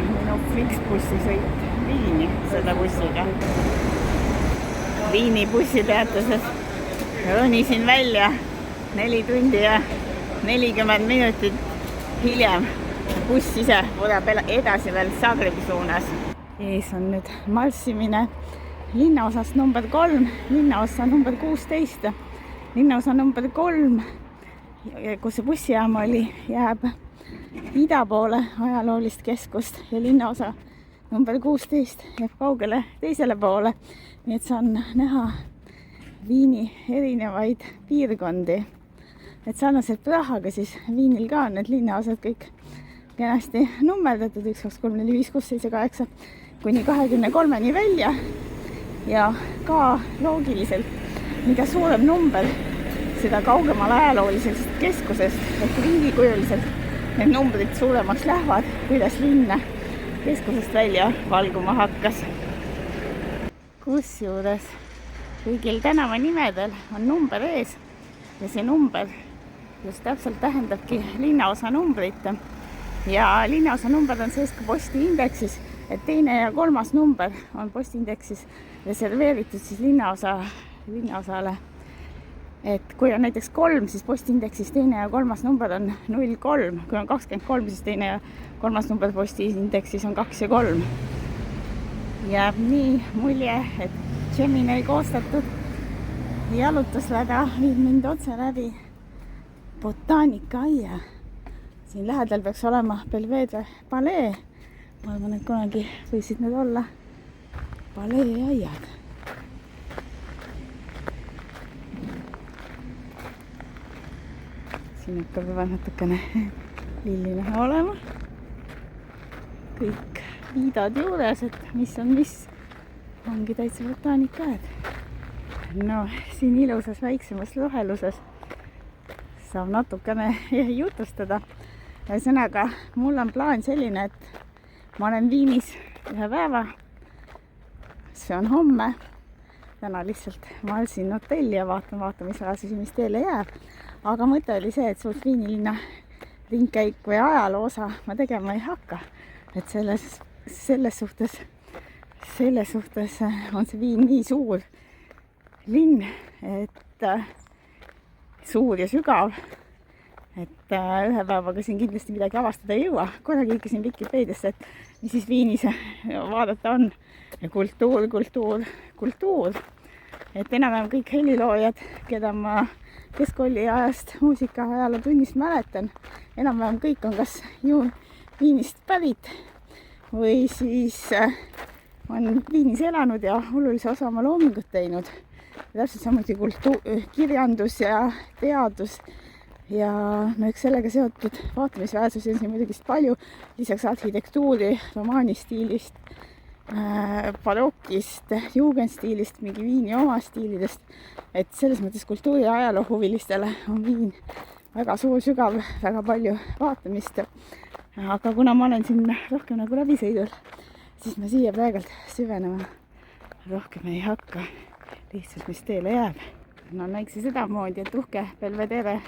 minu Flixbussisõit Viini seda bussiga. Viini bussipeatuses ronisin välja 4 tundi ja 40 minutit hiljem. Buss ise võtab edasi veel Zagrebi suunas. Ees on nüüd marssimine linnaosast number 3, linnaosa number 16. Linnaosa number 3, kus see bussijaam oli, jääb ida poole ajaloolist keskust ja linnaosa number 16 jääb kaugele teisele poole. Nii et saan näha Viini erinevaid piirkondi. Et sarnaselt Prahaga siis Viinil ka on need linnaosad kõik kenasti nummerdatud 1, 2, 3, 4, 5, 6, 7, 8 kuni 23-ni välja. Ja ka loogiliselt, mida suurem number, seda kaugemal ajaloolisest keskusest ehk riigikujuliselt need numbrid suuremaks lähevad, kuidas linna keskusest välja valguma hakkas. Kusjuures kõigil tänavanimedel on number ees ja see number just täpselt tähendabki linnaosa numbrit. Ja linnaosa number on sees ka postiindeksis, et 2. ja 3. number on postiindeksis reserveeritud siis linnaosale. Et kui on näiteks 3, siis postiindeksis 2. ja 3. number on 0,3. Kui on 23, siis 2. ja 3. number postiindeksis on 2 ja 3. Jääb nii mulje, et Gemini koostatud jalutusläda viib mind otse läbi botaanikaaia. Siin lähedal peaks olema Belvedere palee. Ma arvan, et kunagi võisid need olla paleeaiad. Siin hakkab juba natukene lilline olema. Kõik viidad juures, et mis on mis, ongi täitsa botaanikaaed. No, siin ilusas väiksemas roheluses saab natukene jutustada. Ühesõnaga, mul on plaan selline, et ma olen Viinis ühe päeva. See on homme. Täna lihtsalt marsin hotelli ja vaatan, mis asjasi, mis teele jääb. Aga mõte oli see, et suurt Viinilinna ringkäik või ajaloo osa ma tegema ei hakka. Et selles suhtes on see Viin nii suur linn, et suur ja sügav, et ühe päevaga siin kindlasti midagi avastada ei jõua. Korra kiikasin Wikipediasse, et mis siis Viinis vaadata on. Ja kultuur. Et enam kõik heliloojad, keda ma keskkooli ajast muusika ajalootunnist mäletan, enam kõik on kas Viinist pärit või siis on Viinis elanud ja olulise osa oma loomingut teinud. Ja täpselt samuti kirjandus ja teadus ja eks sellega seotud vaatamisväärsusi on siin muidugi palju, lisaks arhitektuuri, romaanistiilist, barokist, jugendstiilist, mingi Viini oma stiilidest, et selles mõttes kultuuri- ja ajaloohuvilistele on Viin väga suur, sügav, väga palju vaatamist. Aga kuna ma olen siin rohkem nagu läbisõidul, siis ma siia praegult süvenema rohkem ei hakka. Lihtsalt, mis teele jääb. No näiksi sedamoodi, et uhke Belvedere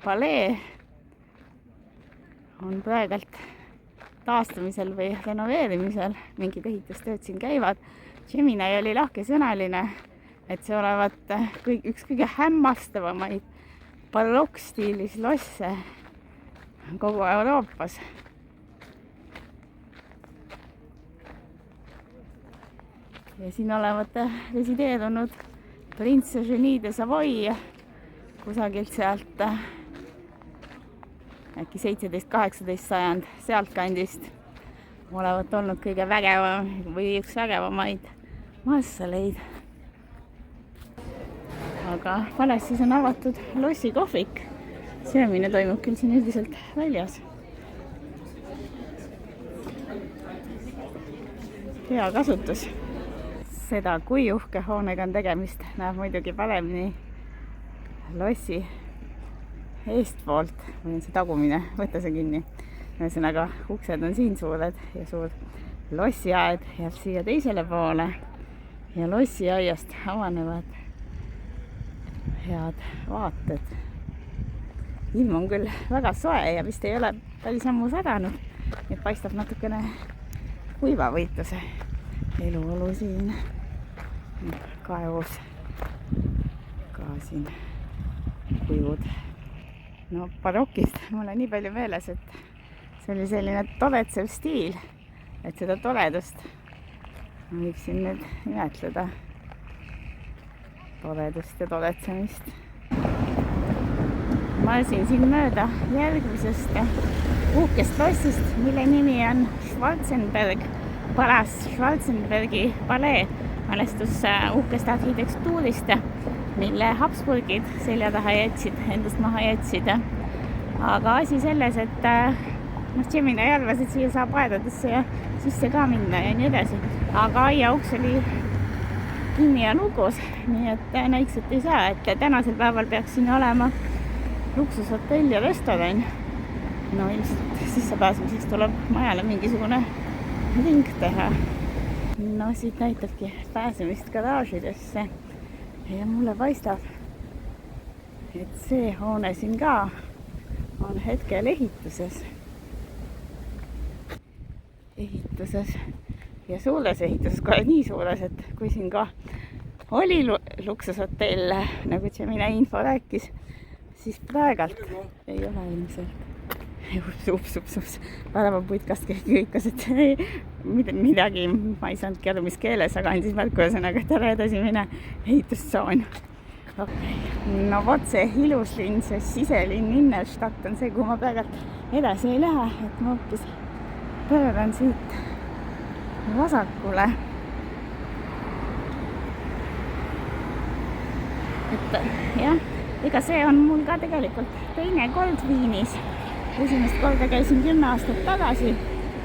palee on praegult taastamisel või renoveerimisel. Mingid ehitustööd siin käivad. Gemini oli lahke sõnaline, et see olevat üks kõige hämmastavamaid barokkstiilis losse kogu Euroopas. Ja siin olevat resideerunud prints Eugenie de Savoy kusagilt sealt äkki 17-18 sajand sealt kandist olevat olnud kõige vägevam või üks vägevamaid marsaleid. Aga Palessis on avatud lossikohvik. Söömine toimub küll siin üldiselt väljas. Hea kasutus. Seda, kui uhke hoonega on tegemist, näeb muidugi paremini lossi eestpoolt, või on see tagumine, võtta see kinni. Ühesõnaga, uksed on siin suured ja suur lossiaed jääb siia teisele poole ja lossiaiast avanevad head vaated. Ilm on küll väga soe ja vist ei ole päris ammu sadanud, et paistab natukene kuivavõitluse eluolu siin kaevus. Ka siin kujud. No barokist mul on nii palju meeles, et see oli selline toletsev stiil, et seda toredust ma võiksin nüüd nimetleda. Toredust ja toletsemist. Ma olen siin mööda järgmisest uhkest lossist, mille nimi on Schwarzenbergi palee, mälestus uhkest arhitektuurist, mille Habsburgid selja taha jätsid, endast maha jätsid. Aga asi selles, et Gemini arvas, et siia saab aedadesse ja sisse ka minna ja nii edasi. Aga aiauks oli kinni ja lukus, nii et näiks, et ei saa, et tänasel päeval peaks siin olema luksushotell ja restoran. No ilmselt sissepääsemiseks tuleb majale mingisugune ring teha. No siit näitabki pääsemist garaažidesse ja mulle paistab, et see hoone siin ka on hetkel ehituses ja suures ehituses, kohe nii suures, et kui siin ka oli luksushotell, nagu Gemini info rääkis, siis praegalt ei ole ilmselt. Ups. Päevapuitkast keegi hõikas, et midagi, ma ei saanudki aru, mis keeles, aga andis märku ühesõnaga, et ära edasi mine, ehitustsoon. Okay. No vot see ilus linn, see siselinn, Innenstadt on see, kuhu ma praegalt edasi ei lähe, et ma hoopis pööran siit vasakule. Et jah, ega see on mul ka tegelikult teine kord Viinis. Esimest korda käisin 10 aastat tagasi,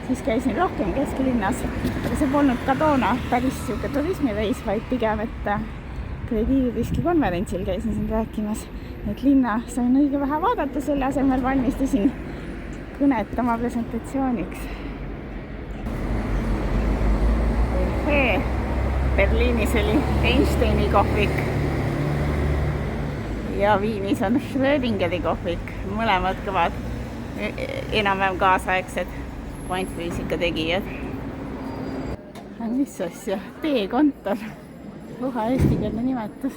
siis käisin rohkem kesklinnas. Aga see polnud ka toona päris siuke turismireis, vaid pigem, et krediidiriski konverentsil käisin siin rääkimas. Et linna sain õige vähe vaadata, selle asemel valmistasin kõnet oma presentatsiooniks. Berliinis oli Einsteini kohvik ja Viinis on Schrödingeri kohvik, mõlemad kõvad enam-vähem kaasaegsed kvantfüüsika tegijad. Mis asja? Teekontor, kohe eestikeelne nimetus.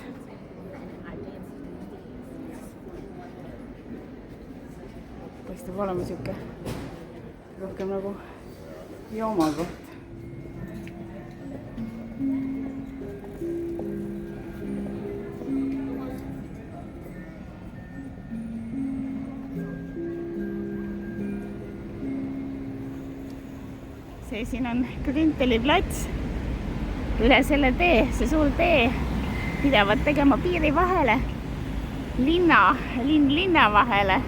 Paistab olema siuke rohkem nagu joomakoht. See siin on Grünteli plats, üle selle tee, see suur tee pidevad tegema piiri vahele, linna vahele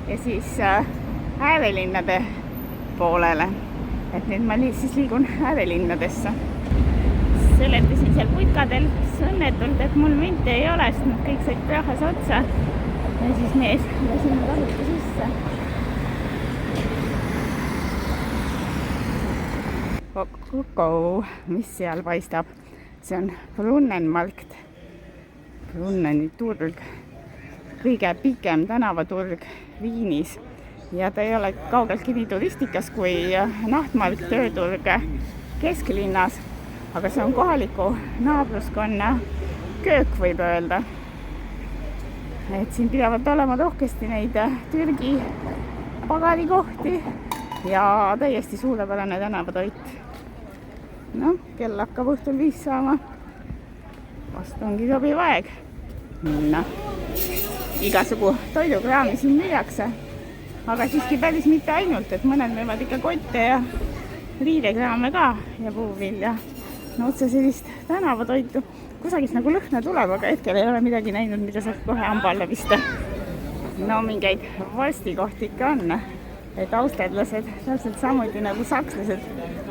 ja siis äärelinnade poolele. Et nüüd ma siis liigun äärelinnadesse. Seletasin seal putkadel õnnetult, et mul münti ei ole, sest nad kõik said rahas otsa ja siis mees lasin tasuta sisse. Kukau, mis seal paistab? See on Brunnenmarkt, Brunneni turg, kõige pikem tänavaturg Viinis ja ta ei ole kaugeltki nii turistikas kui Nachtmarkt, tööturg kesklinnas, aga see on kohaliku naabruskonna köök, võib öelda. Et siin pidavad olema rohkesti neid Türgi pagarikohti ja täiesti suurepärane tänavatoit. No, kell hakkab õhtul 5 saama. Vast ongi sobiv aeg. No, igasugu toidukraami siin müüakse, aga siiski päris mitte ainult, et mõned müüvad ikka kotte ja riidekraame ka ja puuvilja. No otse sellist tänavatoitu. Kusagist nagu lõhna tuleb, aga hetkel ei ole midagi näinud, mida saab kohe hamba alla pista. No mingeid vorstikohti ikka on. Et austadlased, täpselt samuti nagu sakslased,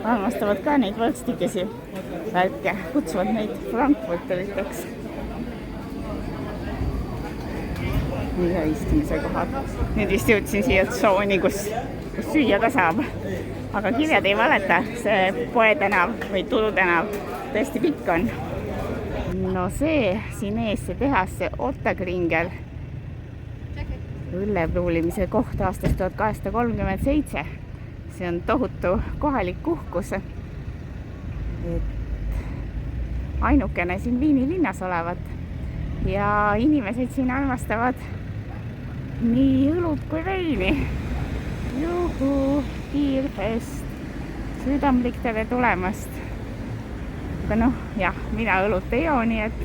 armastavad ka neid vorstikesi värke, kutsuvad neid frankfurteriteks. Ja istumise kohad. Nüüd vist jõudsin siia tsooni, kus süüa ka saab. Aga kirjad ei valeta, see poetänav või turutänav tõesti pikk on. No see siin ees, see tehas, see Ottakringer, õllepruulimise koht aastast 1837. See on tohutu kohalik uhkus. et ainukene siin Viini linnas olevat ja inimesed siin armastavad nii õlut kui veini. Juhu, Beerfest, südamlik tere tulemast. Aga noh, jah, mina õlut ei joo, nii et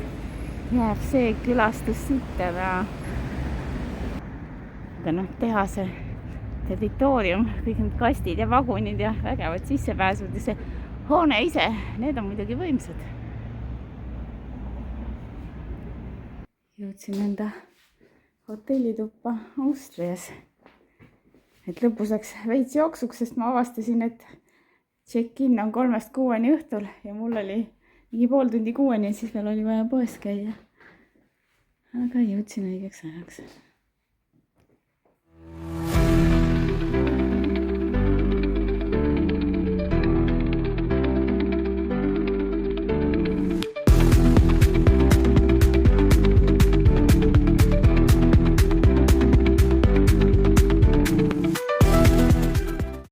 jääb see külastus siit ära. Aga noh, tehase territoorium, kõik need kastid ja vagunid ja vägevad sissepääsud ja see hoone ise, need on muidugi võimsad. Jõudsin enda hotellituppa Austrias. Et lõpus läks veits jooksuks, sest ma avastasin, et check-in on 3-6 õhtul ja mul oli mingi pool tundi 6 ja siis veel oli vaja poes käia. Aga jõudsin õigeks ajaks.